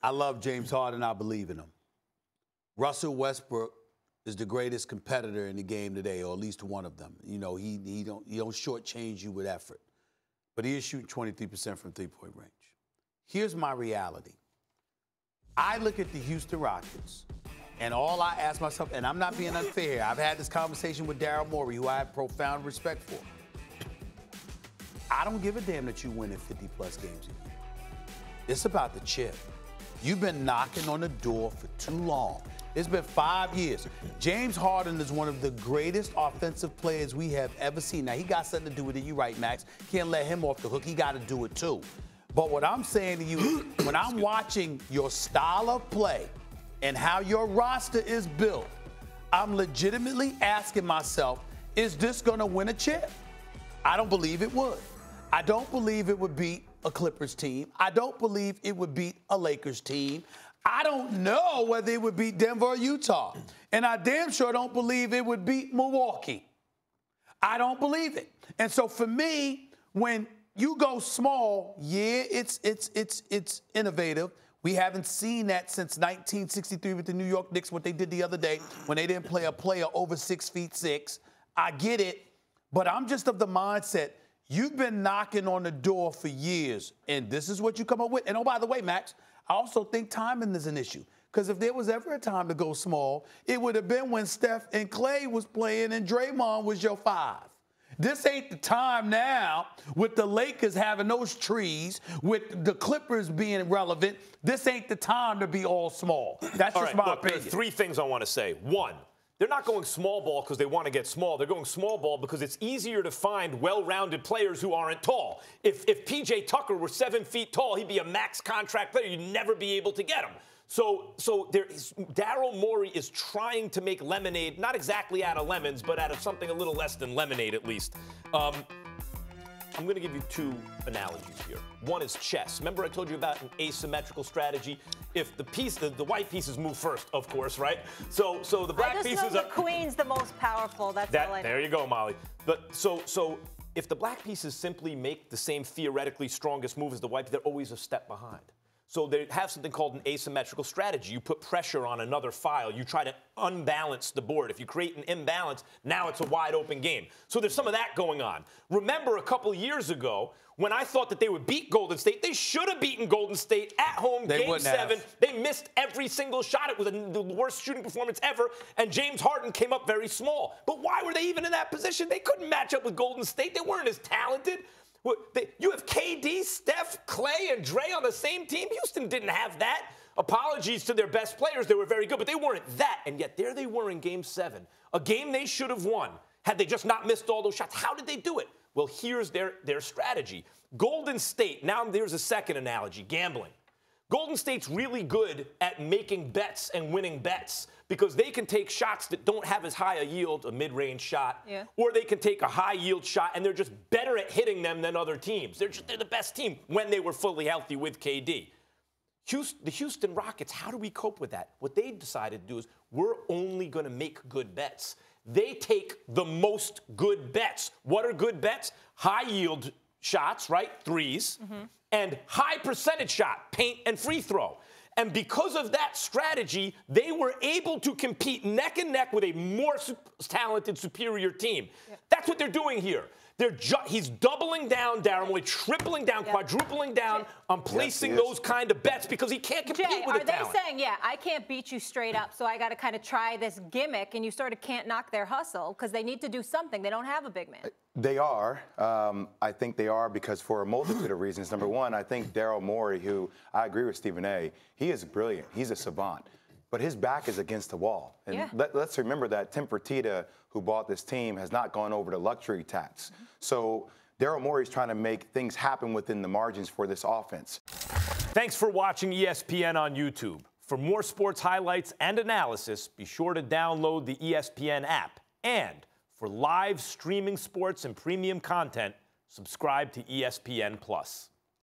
I love James Harden. I believe in him. Russell Westbrook is the greatest competitor in the game today, or at least one of them. You know, he don't shortchange you with effort. But he is shooting 23% from three-point range. Here's my reality. I look at the Houston Rockets, and all I ask myself, and I'm not being unfair, I've had this conversation with Daryl Morey, who I have profound respect for. I don't give a damn that you win in 50-plus games a year. It's about the chip. You've been knocking on the door for too long. It's been 5 years. James Harden is one of the greatest offensive players we have ever seen. Now, he got something to do with it. You're right, Max. Can't let him off the hook. He got to do it, too. But what I'm saying to you, when I'm watching your style of play and how your roster is built, I'm legitimately asking myself, is this going to win a chip? I don't believe it would. I don't believe it would beat a Clippers team. I don't believe it would beat a Lakers team. I don't know whether it would beat Denver or Utah. And I damn sure don't believe it would beat Milwaukee. I don't believe it. And so for me, when you go small, yeah, it's innovative. We haven't seen that since 1963 with the New York Knicks, what they did the other day when they didn't play a player over 6'6". I get it, but I'm just of the mindset, you've been knocking on the door for years, and this is what you come up with. And oh, by the way, Max, I also think timing is an issue. Because if there was ever a time to go small, it would have been when Steph and Clay was playing and Draymond was your 5. This ain't the time now with the Lakers having those trees, with the Clippers being relevant. This ain't the time to be all small. That's just my opinion. There are 3 things I want to say. One, they're not going small ball because they want to get small. They're going small ball because it's easier to find well-rounded players who aren't tall. If P.J. Tucker were 7 feet tall, he'd be a max contract player. You'd never be able to get him. So Daryl Morey is trying to make lemonade, not exactly out of lemons, but out of something a little less than lemonade at least. I'm going to give you 2 analogies here. One is chess. Remember I told you about an asymmetrical strategy? If the white pieces move first, of course, right? So the black pieces I just know the queen's the most powerful. That's all I know. There you go, Molly. But so if the black pieces simply make the same theoretically strongest move as the white, they're always a step behind. So they have something called an asymmetrical strategy. You put pressure on another file. You try to unbalance the board. If you create an imbalance, now it's a wide open game. So there's some of that going on. Remember a couple years ago when I thought that they would beat Golden State, they should have beaten Golden State at home, Game 7. They missed every single shot. It was the worst shooting performance ever, and James Harden came up very small. But why were they even in that position? They couldn't match up with Golden State. They weren't as talented. You have KD, Steph, Clay, and Dre on the same team. Houston didn't have that. Apologies to their best players. They were very good, but they weren't that. And yet there they were in Game 7, a game they should have won had they just not missed all those shots. How did they do it? Well, here's their strategy. Golden State, now there's a second analogy, gambling. Golden State's really good at making bets and winning bets because they can take shots that don't have as high a yield, a mid-range shot, or they can take a high-yield shot, and they're just better at hitting them than other teams. They're the best team when they were fully healthy with KD. The Houston Rockets, how do we cope with that? What they decided to do is we're only going to make good bets. They take the most good bets. What are good bets? High-yield shots, right? Threes. And high percentage shot, paint and free throw. And because of that strategy, they were able to compete neck and neck with a more talented, superior team. That's what they're doing here. He's doubling down, Daryl Morey, tripling down, quadrupling down on placing those kind of bets because he can't compete with the talent. Are they saying, I can't beat you straight up, so I got to kind of try this gimmick, and you sort of can't knock their hustle because they need to do something. They don't have a big man. They are. I think they are because for a multitude of reasons. Number one, I think Daryl Morey, who I agree with Stephen A., he is brilliant. He's a savant. But his back is against the wall. And let's remember that Tim Fertitta, who bought this team, has not gone over the luxury tax. So Daryl Morey's trying to make things happen within the margins for this offense. Thanks for watching ESPN on YouTube. For more sports highlights and analysis, be sure to download the ESPN app. And for live streaming sports and premium content, subscribe to ESPN+.